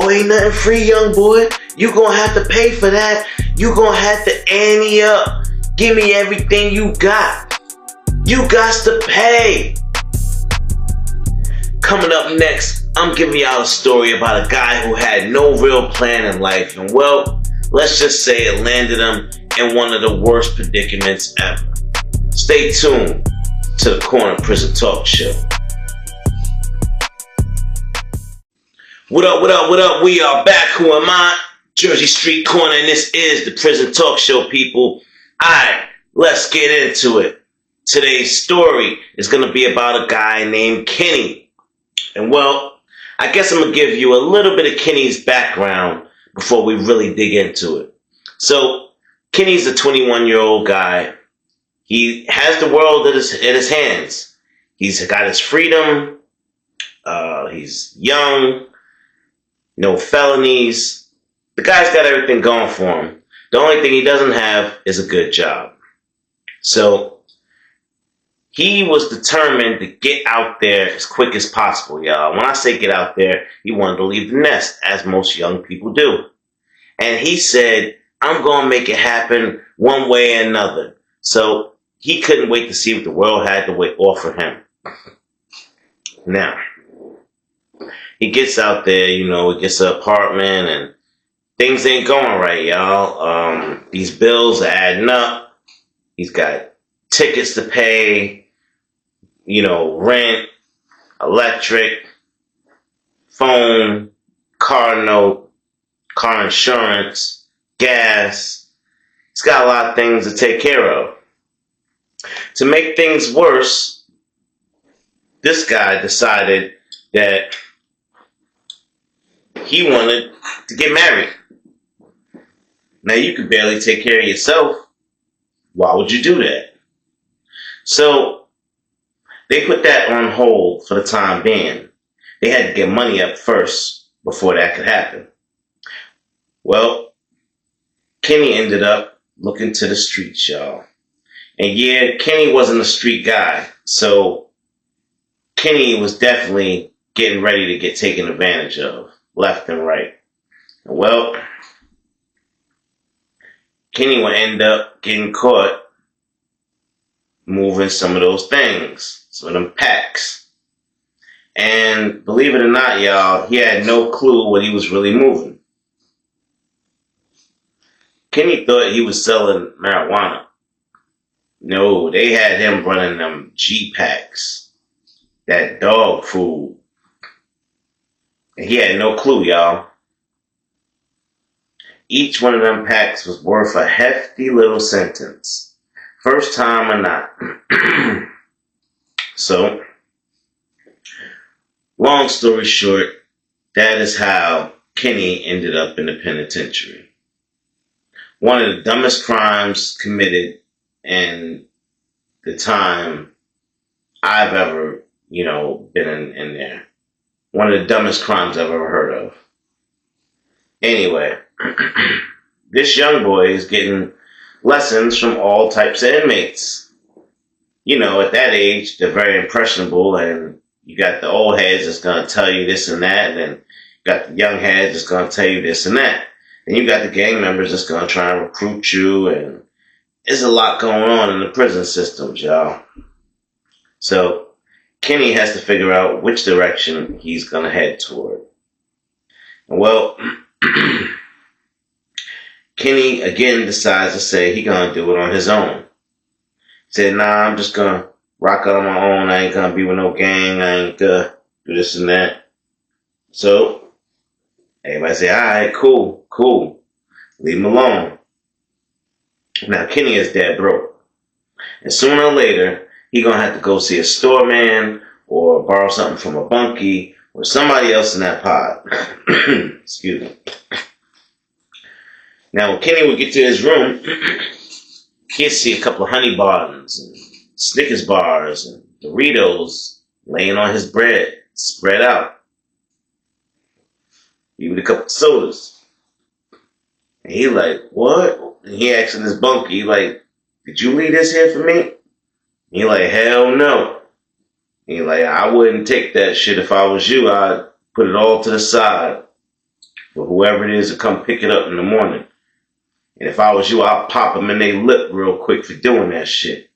Oh, ain't nothing free, young boy. You gonna have to pay for that. You gonna have to ante up. Give me everything you got. You got to pay. Coming up next, I'm giving y'all a story about a guy who had no real plan in life. And well, let's just say it landed him in one of the worst predicaments ever. Stay tuned to the Corner Prison Talk Show. What up, what up, what up? We are back. Who am I? Jersey Street Corner, and this is the Prison Talk Show, people. Alright, let's get into it. Today's story is going to be about a guy named Kenny. And well, I guess I'm going to give you a little bit of Kenny's background before we really dig into it. So, Kenny's a 21-year-old guy. He has the world at his hands. He's got his freedom. He's young. No felonies. The guy's got everything going for him. The only thing he doesn't have is a good job. So he was determined to get out there as quick as possible, y'all. When I say get out there, he wanted to leave the nest, as most young people do. And he said, I'm going to make it happen one way or another. So he couldn't wait to see what the world had to offer him. Now, he gets out there, he gets an apartment, and things ain't going right, y'all. These bills are adding up. He's got tickets to pay, rent, electric, phone, car note, car insurance, gas. He's got a lot of things to take care of. To make things worse, this guy decided that he wanted to get married. Now, you can barely take care of yourself. Why would you do that? So, they put that on hold for the time being. They had to get money up first before that could happen. Well, Kenny ended up looking to the streets, y'all. And yeah, Kenny wasn't a street guy. So, Kenny was definitely getting ready to get taken advantage of, left and right. Well, Kenny would end up getting caught moving some of those things, some of them packs. And believe it or not, y'all, he had no clue what he was really moving. Kenny thought he was selling marijuana. No, they had him running them G-packs, that dog food. And he had no clue, y'all. Each one of them packs was worth a hefty little sentence. First time or not. So, long story short, that is how Kenny ended up in the penitentiary. One of the dumbest crimes committed in the time I've ever, been in there. One of the dumbest crimes I've ever heard of. Anyway, this young boy is getting lessons from all types of inmates. At that age, they're very impressionable, and you got the old heads that's going to tell you this and that, and then you got the young heads that's going to tell you this and that. And you got the gang members that's going to try and recruit you, and there's a lot going on in the prison systems, y'all. So, Kenny has to figure out which direction he's going to head toward. Well, Kenny again decides to say he's going to do it on his own. He said, nah, I'm just going to rock out on my own. I ain't going to be with no gang. I ain't going to do this and that. So, everybody say, all right, cool. Leave him alone. Now, Kenny is dead broke. And sooner or later, he's going to have to go see a store man or borrow something from a bunkie or somebody else in that pod. Excuse me. Now, when Kenny would get to his room, he'd see a couple of honey buns and Snickers bars and Doritos laying on his bread, spread out. Even a couple of sodas. And he like, what? And he asking his bunkie, like, did you leave this here for me? And he like, hell no. And he like, I wouldn't take that shit if I was you. I'd put it all to the side. for whoever it is to come pick it up in the morning. And if I was you, I'd pop them in their lip real quick for doing that shit.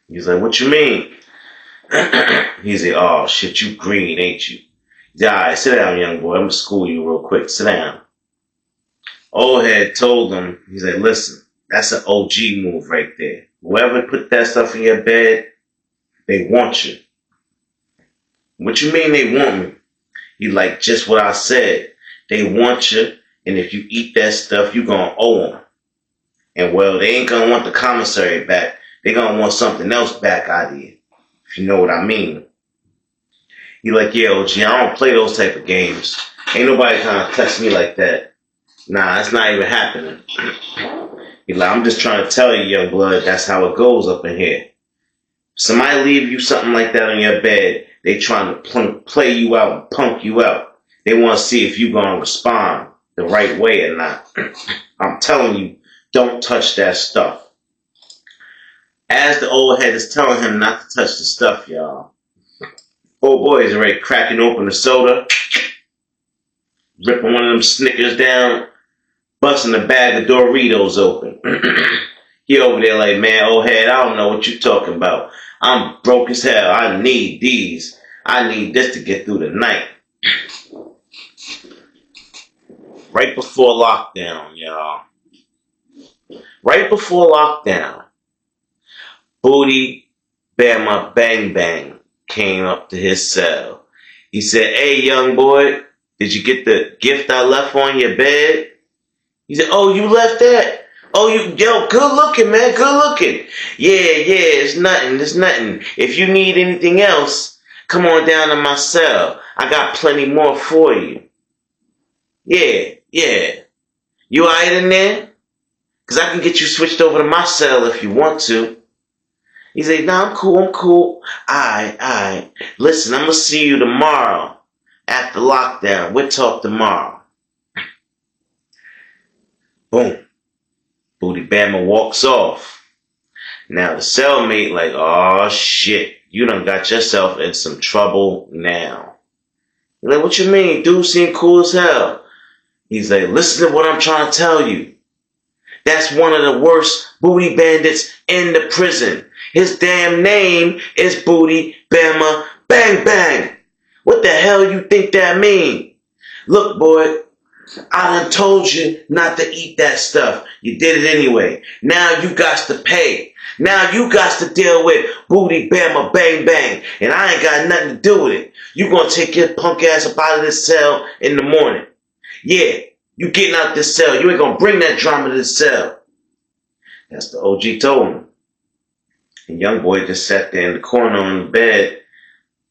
He's like, what you mean? He's like, oh shit, you green, ain't you? He's like, all right, sit down, young boy. I'm gonna school you real quick. Sit down. Old head told him, he's like, listen, that's an OG move right there. Whoever put that stuff in your bed, they want you. What you mean they want me? He like, just what I said. They want you, and if you eat that stuff, you gonna owe them. And well, they ain't gonna want the commissary back. They gonna want something else back out of you. If you know what I mean. He like, yeah, OG, I don't play those type of games. Ain't nobody trying to touch me like that. Nah, it's not even happening. He like, I'm just trying to tell you, young blood, that's how it goes up in here. Somebody leave you something like that on your bed, they trying to play you out and punk you out. They want to see if you gonna respond the right way or not. I'm telling you, don't touch that stuff. As the old head is telling him not to touch the stuff, y'all, old boy is already cracking open the soda, ripping one of them Snickers down, busting a bag of Doritos open. He over there like, man, old head, I don't know what you talking about. I'm broke as hell. I need these. I need this to get through the night. Right before lockdown, y'all. Right before lockdown, Booty Bama Bang Bang came up to his cell. He said, hey, young boy, did you get the gift I left on your bed? He said, oh, you left that? Oh, yo, good looking, man, good looking. Yeah, it's nothing. If you need anything else, come on down to my cell. I got plenty more for you. Yeah. You all right in there? Because I can get you switched over to my cell if you want to. He said, nah, I'm cool. All right. Listen, I'm going to see you tomorrow after lockdown. We'll talk tomorrow. Boom. Booty Bama walks off. Now the cellmate like, oh shit, you done got yourself in some trouble now. He's like, what you mean? Dude seemed cool as hell. He's like, listen to what I'm trying to tell you. That's one of the worst booty bandits in the prison. His damn name is Booty Bama Bang Bang. What the hell you think that mean? Look, boy, I done told you not to eat that stuff. You did it anyway. Now you got to pay. Now you got to deal with Booty Bama Bang Bang. And I ain't got nothing to do with it. You gonna take your punk ass up out of this cell in the morning. Yeah, you getting out this cell. You ain't gonna bring that drama to the cell. That's the OG told him. And young boy just sat there in the corner on the bed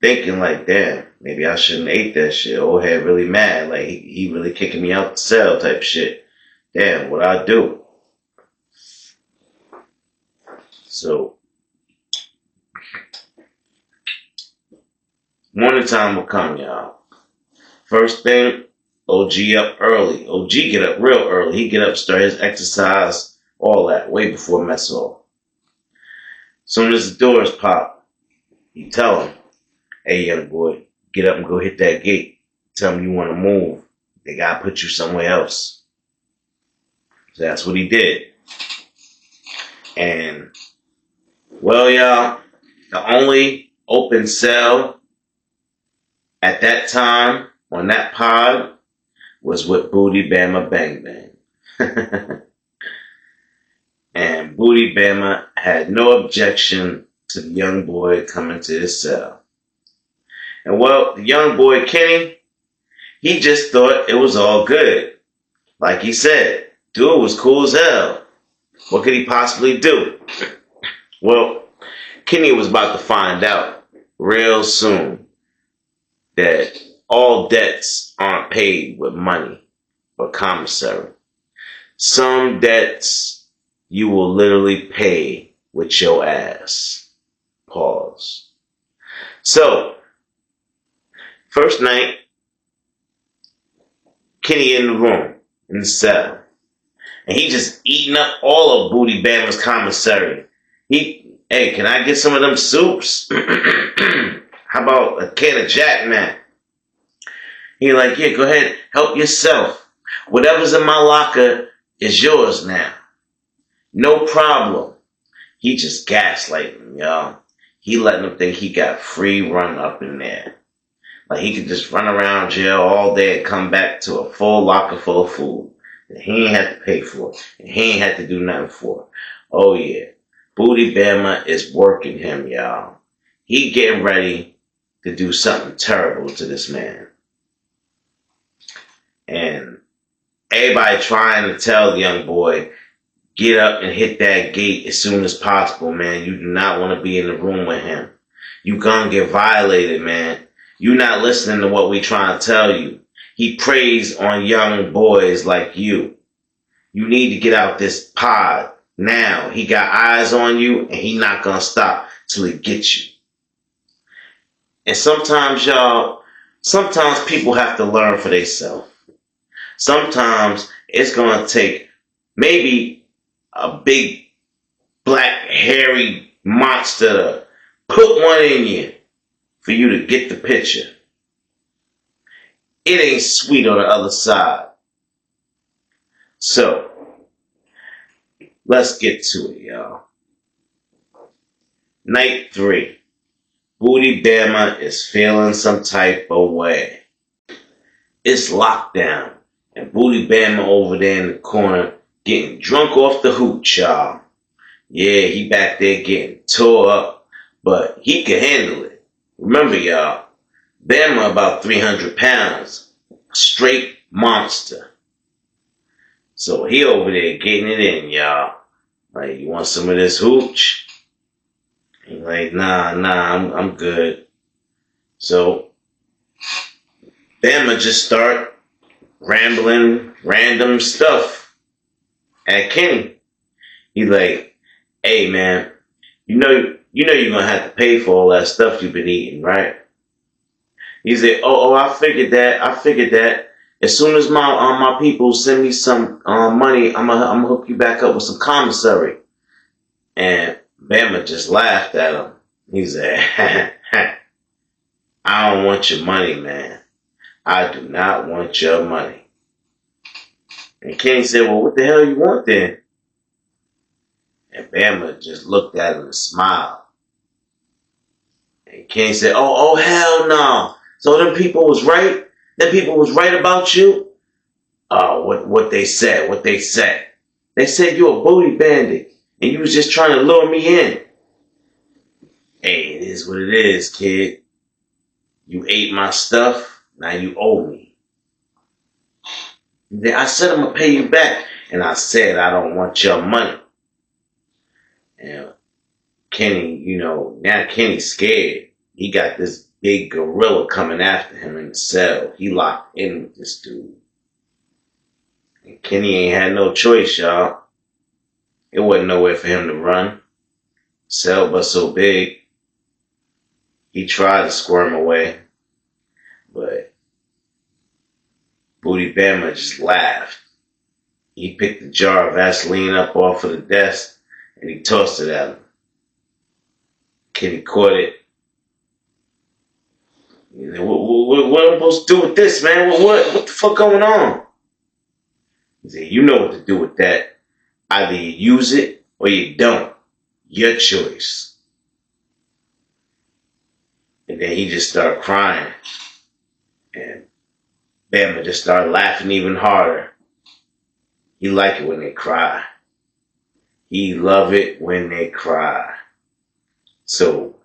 thinking like, damn, maybe I shouldn't have ate that shit. Old head really mad. Like, he really kicking me out the cell type shit. Damn, what I do? So, morning time will come, y'all. First thing, OG up early. OG get up real early. He get up, start his exercise, all that, way before mess off. Soon as the doors pop, you tell him, hey, young boy, get up and go hit that gate. Tell them you want to move. They got to put you somewhere else. So that's what he did. And, well, y'all, the only open cell at that time on that pod was with Booty Bama Bang Bang. And Booty Bama had no objection to the young boy coming to his cell. And well, the young boy, Kenny, he just thought it was all good. Like he said, dude was cool as hell. What could he possibly do? Well, Kenny was about to find out real soon that all debts aren't paid with money or commissary. Some debts you will literally pay with your ass. Pause. So, first night, Kenny in the room, in the cell. And he just eating up all of Booty Bama's commissary. Hey, can I get some of them soups? How about a can of Jack, man? He like, yeah, go ahead, help yourself. Whatever's in my locker is yours now. No problem. He just gaslighting him, y'all. He letting him think he got free run up in there. Like he could just run around jail all day and come back to a full locker full of food that he ain't had to pay for and he ain't had to do nothing for. Oh yeah, Booty Bama is working him, y'all. He getting ready to do something terrible to this man. And everybody trying to tell the young boy, get up and hit that gate as soon as possible, man. You do not want to be in the room with him. You gonna get violated, man. You not listening to what we trying to tell you. He preys on young boys like you. You need to get out this pod now. He got eyes on you and he not gonna stop till he gets you. And sometimes, y'all, sometimes people have to learn for themselves. Sometimes it's gonna take maybe a big black hairy monster to put one in you for you to get the picture. It ain't sweet on the other side. So, let's get to it, y'all. Night 3. Booty Bama is feeling some type of way. It's lockdown, and Booty Bama over there in the corner getting drunk off the hooch, y'all. Yeah, he back there getting tore up, but he can handle it. Remember, y'all, Bama about 300 pounds. Straight monster. So he over there getting it in, y'all. Like, you want some of this hooch? He's like, nah, I'm good. So Bama just start rambling random stuff at Kenny. He like, hey man, you know you're gonna have to pay for all that stuff you've been eating, right? He said, oh, I figured that. As soon as my people send me some money, I'm gonna hook you back up with some commissary. And Bama just laughed at him. He said, I don't want your money, man. I do not want your money. And Kenny said, well, what the hell you want then? And Bama just looked at him and smiled. And Kenny said, oh hell no. So them people was right? Them people was right about you? Oh, what they said. They said you a booty bandit and you was just trying to lure me in. Hey, it is what it is, kid. You ate my stuff, now you owe me. Then I said I'm gonna pay you back, and I said I don't want your money. And Kenny, now Kenny's scared. He got this big gorilla coming after him in the cell. He locked in with this dude. And Kenny ain't had no choice, y'all. It wasn't nowhere for him to run. Cell was so big. He tried to squirm away, but Booty Bama just laughed. He picked the jar of Vaseline up off of the desk and he tossed it at him. Kenny caught it. He said, what am I supposed to do with this, man? What the fuck going on? He said, you know what to do with that. Either you use it or you don't. Your choice. And then he just started crying. And Bama just started laughing even harder. He like it when they cry. He love it when they cry. So,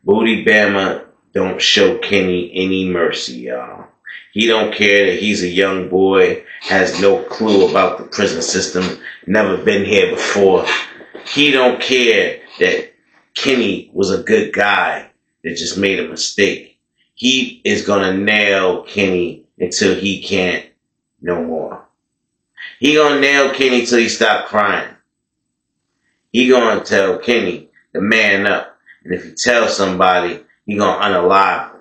Booty Bama don't show Kenny any mercy, y'all. He don't care that he's a young boy, has no clue about the prison system, never been here before. He don't care that Kenny was a good guy that just made a mistake. He is gonna nail Kenny until he can't no more. He gonna nail Kenny till he stop crying. He gonna tell Kenny to man up. And if he tells somebody, he gonna unalive him.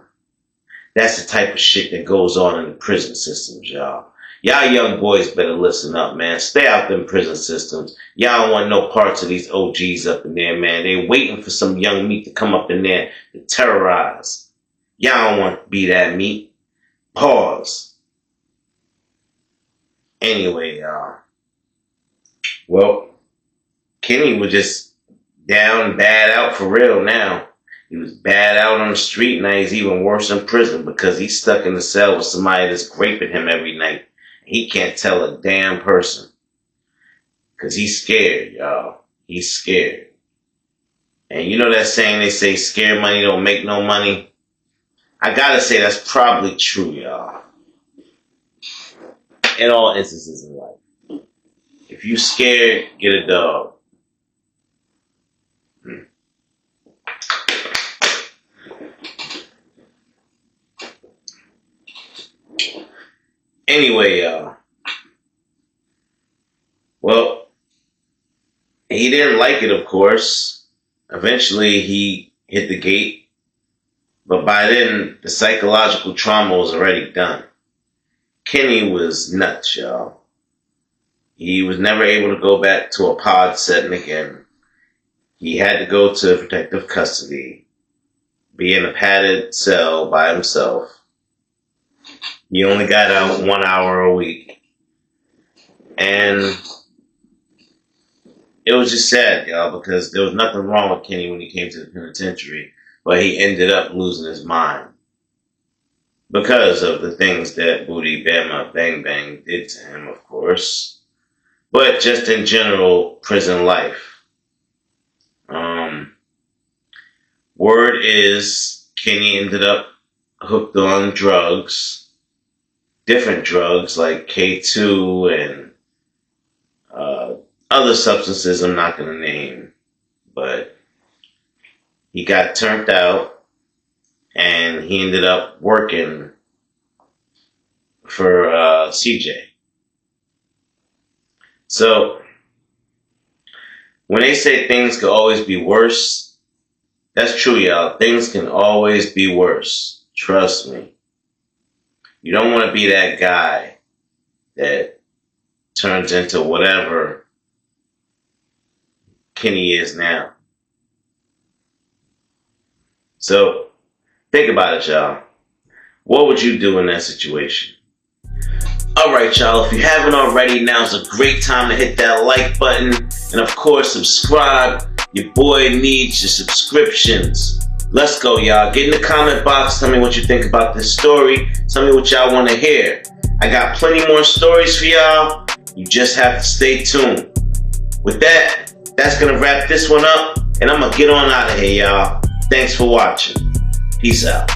That's the type of shit that goes on in the prison systems, y'all. Y'all young boys better listen up, man. Stay out them prison systems. Y'all don't want no parts of these OGs up in there, man. They waiting for some young meat to come up in there to terrorize. Y'all don't want to be that meat. Pause. Anyway, y'all. Well, Kenny was just down, bad out for real now. He was bad out on the street. Now he's even worse in prison because he's stuck in the cell with somebody that's graping him every night. He can't tell a damn person. Because he's scared, y'all. He's scared. And you know that saying they say scared money don't make no money? I gotta say that's probably true, y'all. In all instances in life. If you scared, get a dog. Anyway, y'all. Well, he didn't like it, of course. Eventually, he hit the gate. But by then, the psychological trauma was already done. Kenny was nuts, y'all. He was never able to go back to a pod setting again. He had to go to protective custody, be in a padded cell by himself. He only got out 1 hour a week. And it was just sad, y'all, because there was nothing wrong with Kenny when he came to the penitentiary, but he ended up losing his mind because of the things that Booty Bama Bang Bang did to him, of course, but just in general, prison life. Word is Kenny ended up hooked on drugs, different drugs like K2 and other substances I'm not going to name, but he got turned out and he ended up working for CJ. So when they say things could always be worse, that's true, y'all. Things can always be worse. Trust me. You don't want to be that guy that turns into whatever Kenny is now. So, think about it, y'all. What would you do in that situation? Alright, y'all. If you haven't already, now's a great time to hit that like button. And of course, subscribe. Your boy needs your subscriptions. Let's go, y'all. Get in the comment box. Tell me what you think about this story. Tell me what y'all want to hear. I got plenty more stories for y'all. You just have to stay tuned. With that, that's going to wrap this one up. And I'm going to get on out of here, y'all. Thanks for watching. Peace out.